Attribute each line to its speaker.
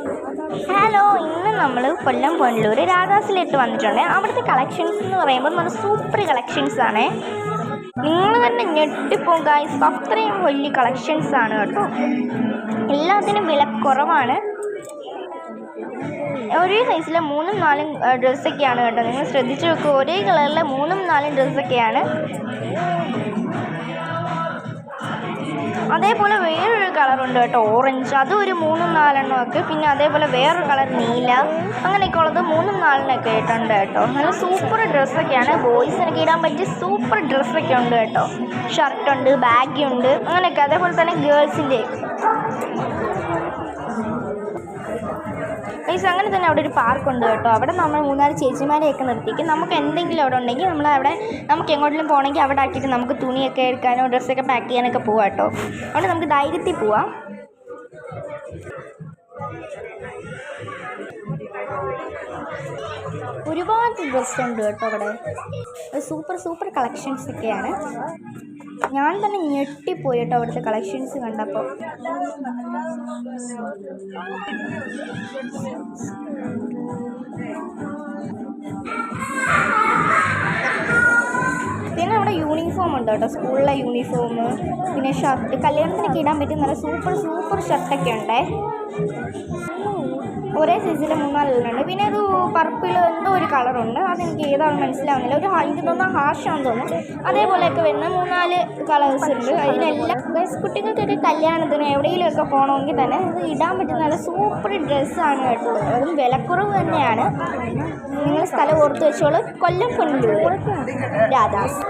Speaker 1: Hello, ഇന്ന് നമ്മൾ കൊല്ലം പൊന്നലൂർ രാധാസിലേക്ക് വന്നിട്ടുണ്ട്. അവിടുത്തെ കളക്ഷൻസ് എന്ന് പറയുമ്പോൾ നല്ല സൂപ്പർ കളക്ഷൻസ് ആണ്. നിങ്ങൾ തന്നെ ഞെട്ടിപ്പോകും ഗൈസ്, അത്രയും വലിയ കളക്ഷൻസ് ആണ് കേട്ടോ. എല്ലാത്തിനും വില കുറവാണ്. ഒരേ സൈസിലെ 3-4 ഡ്രസ്സൊക്കെയാണ് കേട്ടോ. നിങ്ങൾ ശ്രദ്ധിച്ചു നോക്കുക, ഒരേ കളറിലെ 3-4 ഡ്രസ്സൊക്കെയാണ്. അതേപോലെ വേറൊരു കളറുണ്ട് കേട്ടോ, ഓറഞ്ച്. അതും ഒരു 3-4 ഒക്കെ. പിന്നെ അതേപോലെ വേറൊരു കളർ നീല, അങ്ങനെയൊക്കെ ഉള്ളത് 3-4 ആയിട്ടുണ്ട് കേട്ടോ. നല്ല സൂപ്പർ ഡ്രസ്സൊക്കെയാണ്. ബോയ്സിനൊക്കെ ഇടാൻ പറ്റിയ സൂപ്പർ ഡ്രസ്സൊക്കെ ഉണ്ട് കേട്ടോ. ഷർട്ടുണ്ട്, ബാഗി ഉണ്ട്, അങ്ങനെയൊക്കെ. അതേപോലെ തന്നെ ഗേൾസിൻ്റെ ഗൈസ്, അങ്ങനെ തന്നെ അവിടെ ഒരു പാർക്കുണ്ട് കേട്ടോ. അവിടെ നമ്മൾ 3-4 ചേച്ചിമാരെയൊക്കെ നിർത്തിക്കും. നമുക്ക് എന്തെങ്കിലും അവിടെ ഉണ്ടെങ്കിൽ നമ്മളവിടെ നമുക്ക് എങ്ങോട്ടെങ്കിലും പോകണമെങ്കിൽ അവിടെ ആക്കിയിട്ട് നമുക്ക് തുണിയൊക്കെ എടുക്കാനോ ഡ്രസ്സൊക്കെ പാക്ക് ചെയ്യാനൊക്കെ പോവാം കേട്ടോ. അവിടെ നമുക്ക് ധൈര്യത്തിൽ പോവാം. ഒരുപാട് ഡ്രസ്സുണ്ട് കേട്ടോ അവിടെ. സൂപ്പർ കളക്ഷൻസ് ഒക്കെയാണ്. ഞാൻ തന്നെ ഞെട്ടിപ്പോയി കേട്ടോ അവിടുത്തെ കളക്ഷൻസ് കണ്ടപ്പോൾ. പിന്നെ അവിടെ യൂണിഫോം ഉണ്ട് കേട്ടോ, സ്കൂളിലെ യൂണിഫോം, പിന്നെ ഷർട്ട്, കല്യാണത്തിനൊക്കെ ഇടാൻ പറ്റിയ നല്ല സൂപ്പർ ഷർട്ടൊക്കെ ഉണ്ട്. ഒരേ സൈസിൽ 3-4 ഉണ്ട്. പിന്നെ ഒരു പർപ്പിൾ എന്തോ ഒരു കളറുണ്ട്, അതെനിക്ക് ഏതാണെന്ന് മനസ്സിലാവുന്നില്ല. എനിക്ക് തോന്നുന്നു ഹാഷാണെന്ന് തോന്നുന്നു. അതേപോലെയൊക്കെ വരുന്ന 3-4 കളേഴ്സ് ഉണ്ട്. അതിലെല്ലാം കുട്ടികൾക്കൊക്കെ കല്യാണത്തിന് എവിടെയെങ്കിലുമൊക്കെ പോകണമെങ്കിൽ തന്നെ ഇത് ഇടാൻ പറ്റുന്ന നല്ല സൂപ്പർ ഡ്രസ്സാണ് കേട്ടോ. അതും വിലക്കുറവ് തന്നെയാണ്. നിങ്ങൾ സ്ഥലം ഓർത്ത് വെച്ചോളൂ, കൊല്ലം പൊന്നലൂർ രാധാസ്.